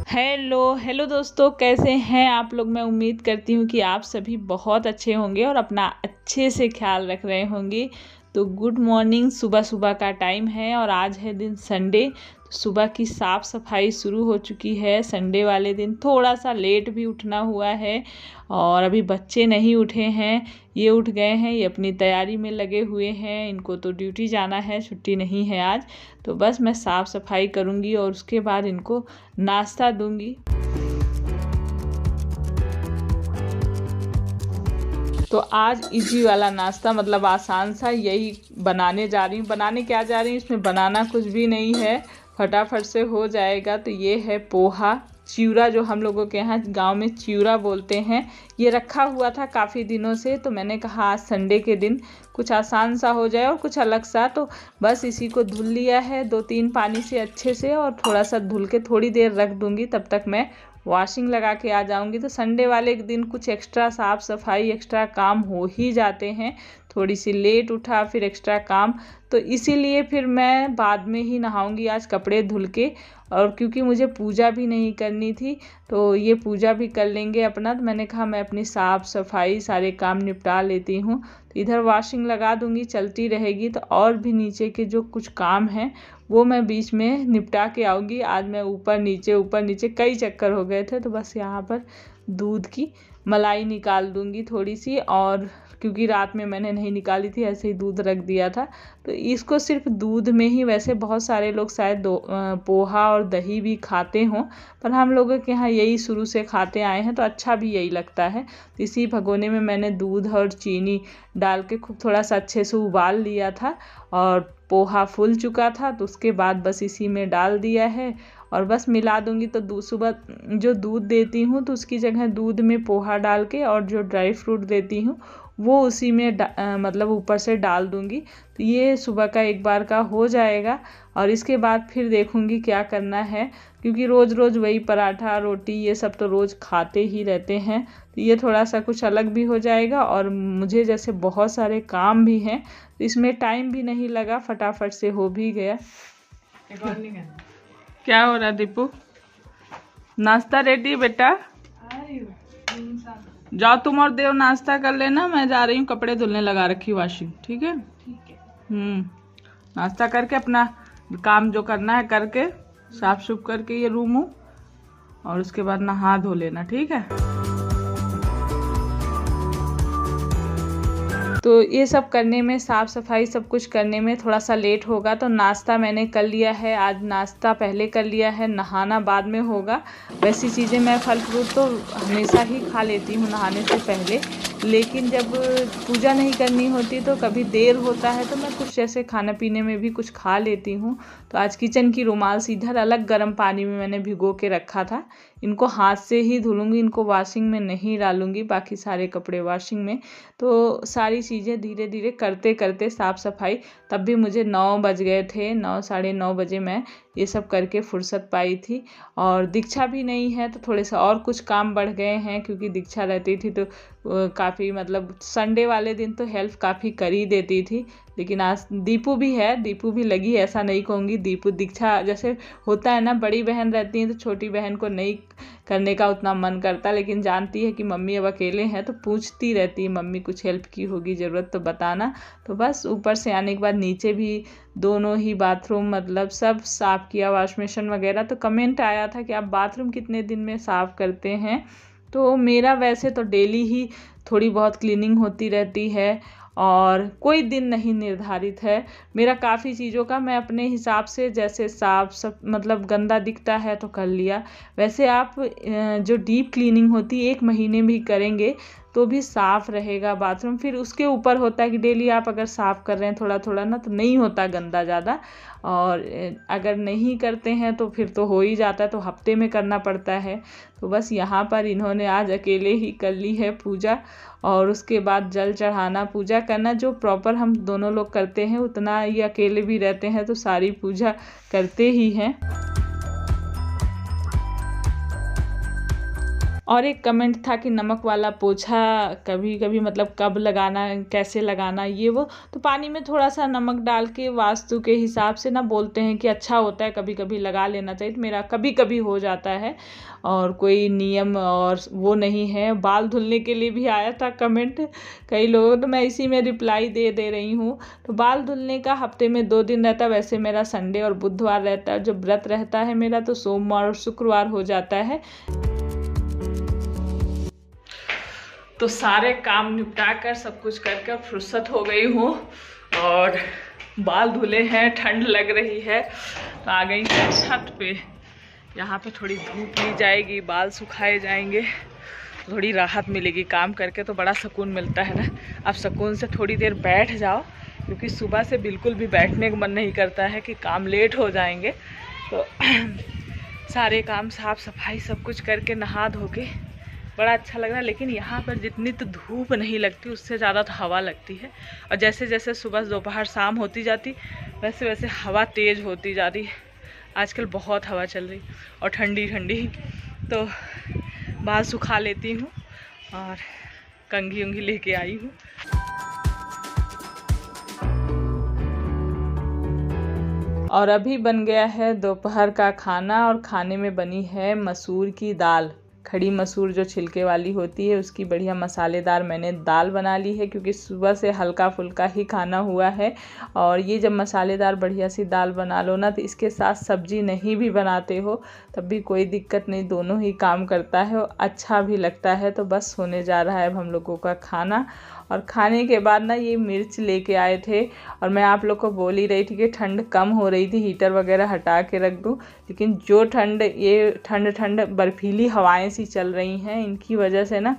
Hello hello दोस्तों, कैसे हैं आप लोग। मैं उम्मीद करती हूँ कि आप सभी बहुत अच्छे होंगे और अपना अच्छे से ख्याल रख रहे होंगे। तो गुड मॉर्निंग। सुबह सुबह का टाइम है और आज है दिन संडे। तो सुबह की साफ़ सफाई शुरू हो चुकी है। संडे वाले दिन थोड़ा सा लेट भी उठना हुआ है और अभी बच्चे नहीं उठे हैं। ये उठ गए हैं, ये अपनी तैयारी में लगे हुए हैं। इनको तो ड्यूटी जाना है, छुट्टी नहीं है आज। तो बस मैं साफ़ सफाई करूँगी और उसके बाद इनको नाश्ता दूंगी। तो आज इजी वाला नाश्ता, मतलब आसान सा, यही बनाने जा रही हूँ। बनाने क्या जा रही हूँ, इसमें बनाना कुछ भी नहीं है, फटाफट से हो जाएगा। तो ये है पोहा, चिवड़ा, जो हम लोगों के यहाँ गांव में चिवड़ा बोलते हैं। ये रखा हुआ था काफ़ी दिनों से, तो मैंने कहा आज संडे के दिन कुछ आसान सा हो जाए और कुछ अलग सा। तो बस इसी को धुल लिया है 2-3 पानी से अच्छे से, और थोड़ा सा धुल के थोड़ी देर रख दूँगी। तब तक मैं वॉशिंग लगा के आ जाऊंगी। तो संडे वाले दिन कुछ एक्स्ट्रा साफ़ सफाई, एक्स्ट्रा काम हो ही जाते हैं। थोड़ी सी लेट उठा, फिर एक्स्ट्रा काम, तो इसीलिए फिर मैं बाद में ही नहाऊंगी आज कपड़े धुल के। और क्योंकि मुझे पूजा भी नहीं करनी थी, तो ये पूजा भी कर लेंगे अपना। तो मैंने कहा मैं अपनी साफ़ सफाई सारे काम निपटा लेती हूँ। तो इधर वॉशिंग लगा दूंगी, चलती रहेगी। तो और भी नीचे के जो कुछ काम हैं वो मैं बीच में निपटा के आऊँगी। आज मैं ऊपर नीचे कई चक्कर हो गए थे। तो बस यहाँ पर दूध की मलाई निकाल दूँगी थोड़ी सी, और क्योंकि रात में मैंने नहीं निकाली थी, ऐसे ही दूध रख दिया था। तो इसको सिर्फ दूध में ही, वैसे बहुत सारे लोग शायद पोहा और दही भी खाते हों, पर हम लोगों के यहाँ यही शुरू से खाते आए हैं, तो अच्छा भी यही लगता है। तो इसी भगोने में मैंने दूध और चीनी डाल के खूब थोड़ा सा अच्छे से उबाल लिया था, और पोहा फूल चुका था। तो उसके बाद बस इसी में डाल दिया है और बस मिला दूंगी। तो सुबह जो दूध देती हूँ तो उसकी जगह दूध में पोहा डाल के, और जो ड्राई फ्रूट देती हूँ वो उसी में मतलब ऊपर से डाल दूंगी। तो ये सुबह का एक बार का हो जाएगा, और इसके बाद फिर देखूंगी क्या करना है, क्योंकि रोज़ रोज़ वही पराठा रोटी ये सब तो रोज़ खाते ही रहते हैं। तो ये थोड़ा सा कुछ अलग भी हो जाएगा, और मुझे जैसे बहुत सारे काम भी हैं तो इसमें टाइम भी नहीं लगा, फटाफट से हो भी गया। क्या हो रहा दीपू? नाश्ता रेडी बेटा? जाओ तुम और देव नाश्ता कर लेना, मैं जा रही हूँ कपड़े धुलने लगा रखी वॉशिंग। ठीक है? नाश्ता करके अपना काम जो करना है करके, साफ सुफ करके ये रूम और उसके बाद नहा धो लेना। ठीक है? तो ये सब करने में, साफ़ सफाई सब कुछ करने में थोड़ा सा लेट होगा। तो नाश्ता मैंने कर लिया है, आज नाश्ता पहले कर लिया है, नहाना बाद में होगा। वैसी चीज़ें मैं फल फ्रूट तो हमेशा ही खा लेती हूँ नहाने से पहले, लेकिन जब पूजा नहीं करनी होती तो कभी देर होता है तो मैं कुछ ऐसे खाना पीने में भी कुछ खा लेती हूँ। तो आज किचन की रुमाल इधर अलग गर्म पानी में मैंने भिगो के रखा था। इनको हाथ से ही धुलूँगी, इनको वॉशिंग में नहीं डालूँगी, बाकी सारे कपड़े वॉशिंग में। तो सारी चीज़ें धीरे धीरे करते करते साफ़ सफाई, तब भी मुझे 9 बज गए थे। 9 साढ़े 9 बजे मैं ये सब करके फुर्सत पाई थी। और दीक्षा भी नहीं है तो थोड़े सा और कुछ काम बढ़ गए हैं, क्योंकि दीक्षा रहती थी तो काफ़ी, मतलब संडे वाले दिन तो हेल्प काफ़ी कर ही देती थी। लेकिन आज दीपू भी है, दीपू भी लगी, ऐसा नहीं कहूँगी। दीपू दीक्षा जैसे होता है ना, बड़ी बहन रहती है तो छोटी बहन को नहीं करने का उतना मन करता, लेकिन जानती है कि मम्मी अब अकेले हैं तो पूछती रहती है, मम्मी कुछ हेल्प की होगी ज़रूरत तो बताना। तो बस ऊपर से आने के बाद नीचे भी दोनों ही बाथरूम मतलब सब साफ़ किया, वॉश बेसिन वगैरह। तो कमेंट आया था कि आप बाथरूम कितने दिन में साफ़ करते हैं। तो मेरा वैसे तो डेली ही थोड़ी बहुत क्लीनिंग होती रहती है, और कोई दिन नहीं निर्धारित है मेरा। काफ़ी चीज़ों का मैं अपने हिसाब से, जैसे साफ सब मतलब गंदा दिखता है तो कर लिया। वैसे आप जो डीप क्लीनिंग होती है 1 महीने भी करेंगे तो भी साफ़ रहेगा बाथरूम। फिर उसके ऊपर होता है कि डेली आप अगर साफ़ कर रहे हैं थोड़ा थोड़ा ना, तो नहीं होता गंदा ज़्यादा। और अगर नहीं करते हैं तो फिर तो हो ही जाता है, तो हफ्ते में करना पड़ता है। तो बस यहाँ पर इन्होंने आज अकेले ही कर ली है पूजा, और उसके बाद जल चढ़ाना, पूजा करना जो प्रॉपर हम दोनों लोग करते हैं उतना ये अकेले भी रहते हैं तो सारी पूजा करते ही हैं। और एक कमेंट था कि नमक वाला पोछा कभी कभी मतलब कब लगाना, कैसे लगाना, ये वो। तो पानी में थोड़ा सा नमक डाल के वास्तु के हिसाब से ना बोलते हैं कि अच्छा होता है, कभी कभी लगा लेना चाहिए। तो मेरा कभी कभी हो जाता है और कोई नियम और वो नहीं है। बाल धुलने के लिए भी आया था कमेंट कई लोगों, तो मैं इसी में रिप्लाई दे रही हूँ। तो बाल धुलने का हफ्ते में 2 दिन रहता है। वैसे मेरा संडे और बुधवार रहता है। जो व्रत रहता है मेरा तो सोमवार और शुक्रवार हो जाता है। तो सारे काम निपटा कर सब कुछ करके फुर्सत हो गई हूँ और बाल धुले हैं, ठंड लग रही है तो आ गई है छत पे। यहाँ पे थोड़ी धूप ली जाएगी, बाल सुखाए जाएंगे, थोड़ी राहत मिलेगी। काम करके तो बड़ा सुकून मिलता है ना। अब सुकून से थोड़ी देर बैठ जाओ, क्योंकि सुबह से बिल्कुल भी बैठने का मन नहीं करता है कि काम लेट हो जाएंगे। तो सारे काम साफ सफाई सब कुछ करके नहा धो के बड़ा अच्छा लग रहा है। लेकिन यहाँ पर जितनी तो धूप नहीं लगती, उससे ज़्यादा तो हवा लगती है। और जैसे जैसे सुबह दोपहर शाम होती जाती वैसे वैसे हवा तेज़ होती जा रही। आजकल बहुत हवा चल रही और ठंडी ठंडी। तो बाल सुखा लेती हूँ और कंघी उंघी लेके आई हूँ। और अभी बन गया है दोपहर का खाना और खाने में बनी है मसूर की दाल। खड़ी मसूर जो छिलके वाली होती है उसकी बढ़िया मसालेदार मैंने दाल बना ली है, क्योंकि सुबह से हल्का फुल्का ही खाना हुआ है। और ये जब मसालेदार बढ़िया सी दाल बना लो ना, तो इसके साथ सब्जी नहीं भी बनाते हो तब भी कोई दिक्कत नहीं, दोनों ही काम करता है और अच्छा भी लगता है। तो बस होने जा रहा है अब हम लोगों का खाना। और खाने के बाद ना ये मिर्च लेके आए थे और मैं आप लोग को बोल ही रही थी कि ठंड कम हो रही थी, हीटर वगैरह हटा के रख दूं। लेकिन जो ठंड बर्फीली हवाएं सी चल रही हैं, इनकी वजह से ना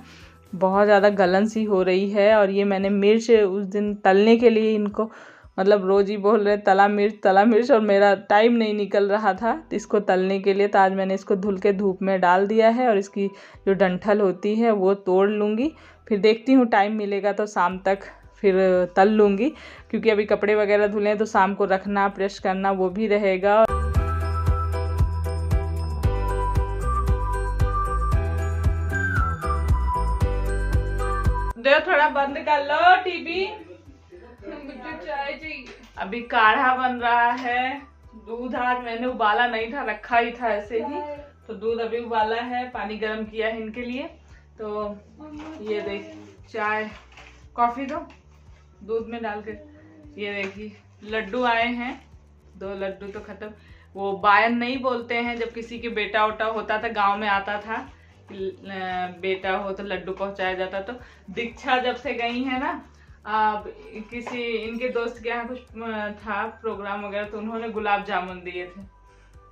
बहुत ज़्यादा गलन सी हो रही है। और ये मैंने मिर्च उस दिन तलने के लिए इनको मतलब रोज़ ही बोल रहे तला मिर्च, और मेरा टाइम नहीं निकल रहा था इसको तलने के लिए। तो आज मैंने इसको धुल के धूप में डाल दिया है और इसकी जो डंठल होती है वो तोड़ लूँगी। फिर देखती हूँ टाइम मिलेगा तो शाम तक फिर तल लूँगी, क्योंकि अभी कपड़े वगैरह धुले तो शाम को रखना, प्रेस करना वो भी रहेगा। दे थोड़ा बंद कर लो टीवी। चाय चाहिए। अभी काढ़ा बन रहा है। दूध आज मैंने उबाला नहीं था, रखा ही था ऐसे ही। तो दूध अभी उबाला है, पानी गर्म किया है इनके लिए। तो ये देख चाय, कॉफी दो दूध में डाल के। ये देखिए लड्डू आए हैं, 2 लड्डू तो खत्म। वो बायन नहीं बोलते हैं, जब किसी के बेटा उटा होता था, गांव में आता था बेटा हो तो लड्डू पहुंचाया जाता। तो दीक्षा जब से गई है ना, किसी इनके दोस्त के यहाँ कुछ था प्रोग्राम वगैरह, तो उन्होंने गुलाब जामुन दिए थे।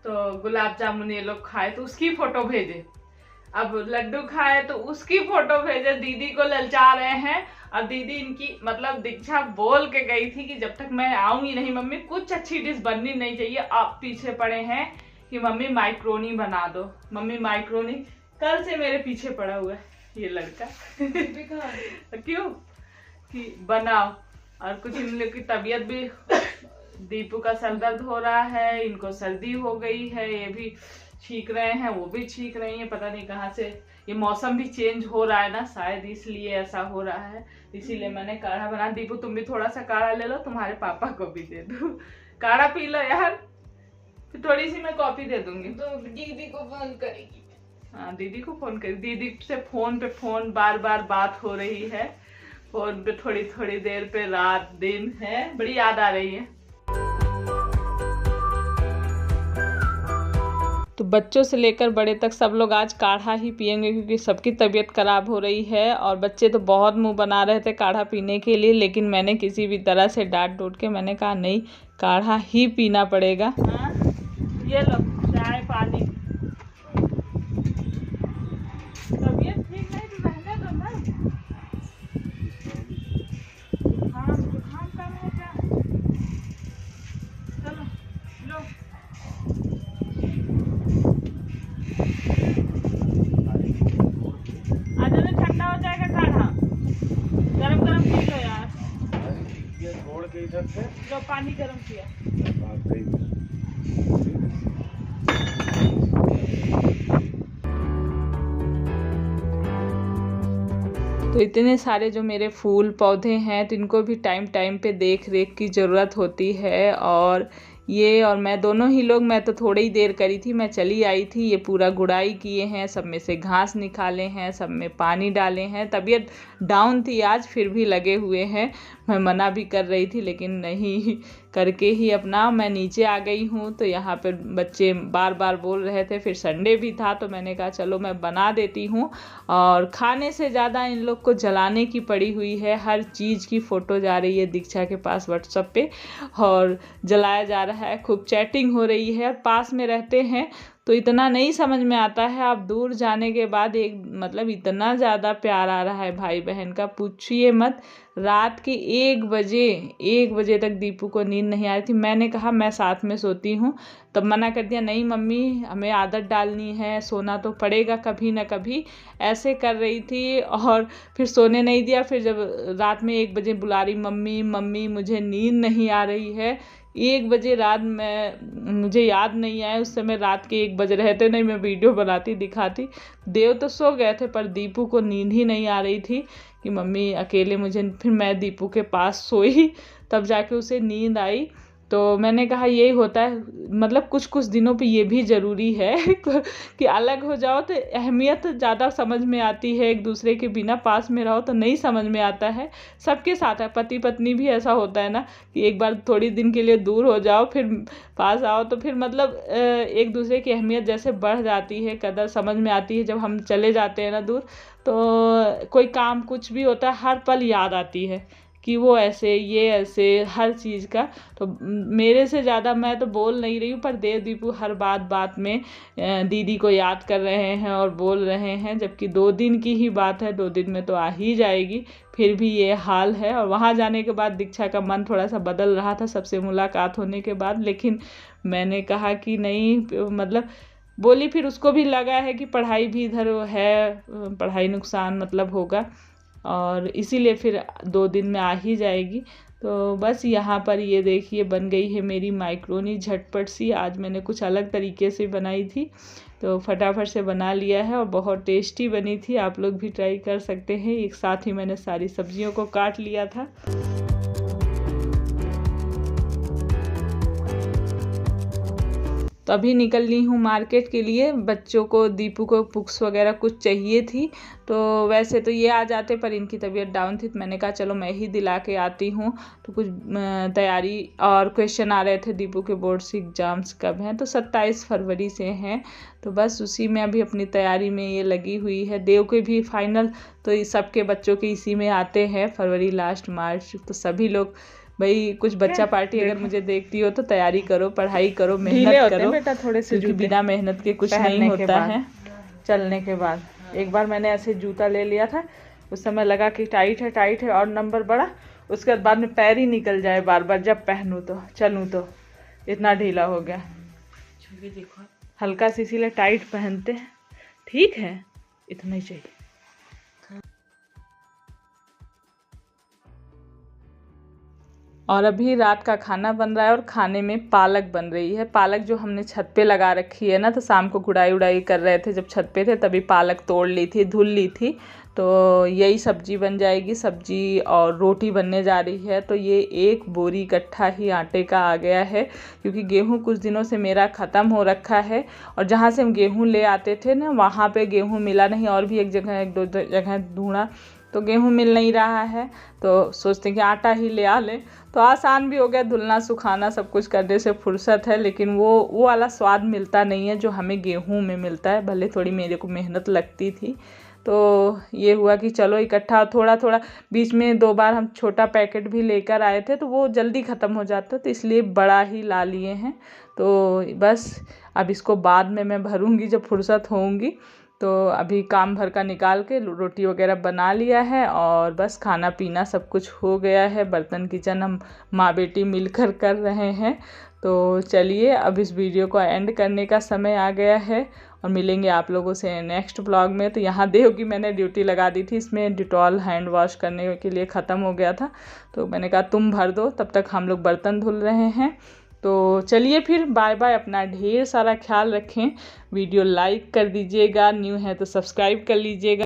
तो गुलाब जामुन ये लोग खाए तो उसकी फोटो भेजे। अब लड्डू खाए तो उसकी फोटो भेजे। दीदी को ललचा रहे हैं। और दीदी इनकी मतलब दीक्षा बोल के गई थी कि जब तक मैं आऊंगी नहीं मम्मी, कुछ अच्छी डिश बननी नहीं चाहिए। आप पीछे पड़े हैं कि मम्मी माइक्रोनी बना दो, मम्मी माइक्रोनी। कल से मेरे पीछे पड़ा हुआ है ये लड़का। क्यों कि बनाओ। और कुछ इन लोग की तबीयत भी, दीपू का सर दर्द हो रहा है, इनको सर्दी हो गई है, ये भी छींक रहे हैं, वो भी छींक रही हैं। पता नहीं कहाँ से, ये मौसम भी चेंज हो रहा है ना, शायद इसलिए ऐसा हो रहा है। इसीलिए मैंने काढ़ा बना। दीपू तुम भी थोड़ा सा काढ़ा ले लो, तुम्हारे पापा को भी दे दो। काढ़ा पी लो यार, फिर थोड़ी सी मैं कॉफी दे दूंगी। तो दीदी को फोन करेगी। हाँ दीदी को फोन करेगी। दीदी से फोन पे फोन बार बार बात हो रही है, फोन पे थोड़ी थोड़ी देर पे, रात दिन है, बड़ी याद आ रही है। तो बच्चों से लेकर बड़े तक सब लोग आज काढ़ा ही पियेंगे, क्योंकि सबकी तबीयत खराब हो रही है। और बच्चे तो बहुत मुंह बना रहे थे काढ़ा पीने के लिए, लेकिन मैंने किसी भी तरह से डांट डूट के मैंने कहा नहीं, काढ़ा ही पीना पड़ेगा। हाँ ये लो चाय पानी। तबीयत ठीक नहीं तो रहने दो ना। जुकाम कम है क्या? चलो लो। ठंडा हो जाएगा काढ़ा, गरम गरम पी लो यार। छोड़ के इधर से लो, पानी गरम किया। तो इतने सारे जो मेरे फूल पौधे हैं तो इनको भी टाइम टाइम पे देख रेख की ज़रूरत होती है। और ये और मैं दोनों ही लोग, मैं तो थोड़ी ही देर करी थी, मैं चली आई थी। ये पूरा गुड़ाई किए हैं, सब में से घास निकाले हैं, सब में पानी डाले हैं। तबीयत डाउन थी आज, फिर भी लगे हुए हैं। मैं मना भी कर रही थी लेकिन नहीं करके ही अपना मैं नीचे आ गई हूँ। तो यहाँ पर बच्चे बार बार बोल रहे थे, फिर संडे भी था तो मैंने कहा चलो मैं बना देती हूँ। और खाने से ज़्यादा इन लोग को जलाने की पड़ी हुई है। हर चीज़ की फ़ोटो जा रही है दीक्षा के पास व्हाट्सएप पे और जलाया जा रहा है, खूब चैटिंग हो रही है। और पास में रहते हैं तो इतना नहीं समझ में आता है, आप दूर जाने के बाद एक मतलब इतना ज़्यादा प्यार आ रहा है भाई बहन का, पूछिए मत। रात के 1 बजे तक दीपू को नींद नहीं आ रही थी। मैंने कहा मैं साथ में सोती हूँ, तब मना कर दिया, नहीं मम्मी हमें आदत डालनी है, सोना तो पड़ेगा कभी ना कभी, ऐसे कर रही थी। और फिर सोने नहीं दिया। फिर जब रात में 1 बजे बुला रही, मम्मी मम्मी मुझे नींद नहीं आ रही है। 1 बजे रात में मुझे याद नहीं आया उस समय रात के 1 बज रहे थे, नहीं मैं वीडियो बनाती दिखाती। देव तो सो गए थे पर दीपू को नींद ही नहीं आ रही थी कि मम्मी अकेले मुझे। फिर मैं दीपू के पास सोई, तब जाके उसे नींद आई। तो मैंने कहा यही होता है, मतलब कुछ कुछ दिनों पे ये भी ज़रूरी है कि अलग हो जाओ तो अहमियत ज़्यादा समझ में आती है। एक दूसरे के बिना पास में रहो तो नहीं समझ में आता है। सबके साथ है, पति पत्नी भी ऐसा होता है ना कि एक बार थोड़ी दिन के लिए दूर हो जाओ फिर पास आओ तो फिर मतलब एक दूसरे की अहमियत जैसे बढ़ जाती है, कदर समझ में आती है। जब हम चले जाते हैं ना दूर तो कोई काम कुछ भी होता है हर पल याद आती है कि वो ऐसे ये ऐसे हर चीज़ का। तो मेरे से ज़्यादा मैं तो बोल नहीं रही हूँ, पर देव दीपू हर बात में दीदी को याद कर रहे हैं और बोल रहे हैं। जबकि 2 दिन की ही बात है, 2 दिन में तो आ ही जाएगी, फिर भी ये हाल है। और वहाँ जाने के बाद दीक्षा का मन थोड़ा सा बदल रहा था सबसे मुलाकात होने के बाद, लेकिन मैंने कहा कि नहीं, मतलब बोली। फिर उसको भी लगा है कि पढ़ाई भी इधर है, पढ़ाई नुकसान मतलब होगा, और इसीलिए फिर 2 दिन में आ ही जाएगी। तो बस यहाँ पर ये देखिए बन गई है मेरी माइक्रोनी झटपट सी। आज मैंने कुछ अलग तरीके से बनाई थी तो फटाफट से बना लिया है और बहुत टेस्टी बनी थी। आप लोग भी ट्राई कर सकते हैं। एक साथ ही मैंने सारी सब्जियों को काट लिया था। तो अभी निकल ली हूँ मार्केट के लिए, बच्चों को दीपू को बुक्स वगैरह कुछ चाहिए थी। तो वैसे तो ये आ जाते पर इनकी तबीयत डाउन थी तो मैंने कहा चलो मैं ही दिला के आती हूँ। तो कुछ तैयारी और क्वेश्चन आ रहे थे दीपू के बोर्ड से, एग्ज़ाम्स कब हैं, तो 27 फरवरी से हैं। तो बस उसी में अभी अपनी तैयारी में ये लगी हुई है। देव के भी फाइनल तो सबके बच्चों के इसी में आते हैं, फरवरी लास्ट मार्च। तो सभी लोग भाई कुछ बच्चा पार्टी अगर मुझे देखती हो तो तैयारी करो, पढ़ाई करो, मेहनत करो बेटा, थोड़े से क्योंकि बिना मेहनत के कुछ नहीं होता है। चलने के बाद एक बार मैंने ऐसे जूता ले लिया था, उस समय लगा कि टाइट है और नंबर बड़ा, उसके बाद में पैर ही निकल जाए बार बार जब पहनूँ तो चलूँ तो, इतना ढीला हो गया। देखो हल्का सी इसीलिए टाइट पहनते हैं, ठीक है इतना ही चाहिए। और अभी रात का खाना बन रहा है और खाने में पालक बन रही है। पालक जो हमने छत पे लगा रखी है ना, तो शाम को गुड़ाई उड़ाई कर रहे थे जब छत पे थे तभी पालक तोड़ ली थी, धुल ली थी। तो यही सब्जी बन जाएगी, सब्जी और रोटी बनने जा रही है। तो ये 1 बोरी इकट्ठा ही आटे का आ गया है क्योंकि गेहूँ कुछ दिनों से मेरा ख़त्म हो रखा है। और जहाँ से हम गेहूँ ले आते थे ना वहाँ पे गेहूँ मिला नहीं, और भी एक दो जगह ढूंढा तो गेहूँ मिल नहीं रहा है। तो सोचते हैं कि आटा ही ले आ लें, तो आसान भी हो गया, धुलना सुखाना सब कुछ करने से फुर्सत है। लेकिन वो वाला स्वाद मिलता नहीं है जो हमें गेहूं में मिलता है, भले थोड़ी मेरे को मेहनत लगती थी। तो ये हुआ कि चलो इकट्ठा थोड़ा थोड़ा, बीच में 2 बार हम छोटा पैकेट भी लेकर आए थे तो वो जल्दी ख़त्म हो जाता, तो इसलिए बड़ा ही ला लिए हैं। तो बस अब इसको बाद में मैं भरूँगी जब फुर्सत होंगी। तो अभी काम भर का निकाल के रोटी वगैरह बना लिया है और बस खाना पीना सब कुछ हो गया है। बर्तन किचन हम माँ बेटी मिलकर कर रहे हैं। तो चलिए अब इस वीडियो को एंड करने का समय आ गया है और मिलेंगे आप लोगों से नेक्स्ट ब्लॉग में। तो यहाँ देखो कि मैंने ड्यूटी लगा दी थी, इसमें डिटॉल हैंड वॉश करने के लिए ख़त्म हो गया था, तो मैंने कहा तुम भर दो, तब तक हम लोग बर्तन धुल रहे हैं। तो चलिए फिर बाय बाय, अपना ढेर सारा ख्याल रखें। वीडियो लाइक कर दीजिएगा, न्यू है तो सब्सक्राइब कर लीजिएगा।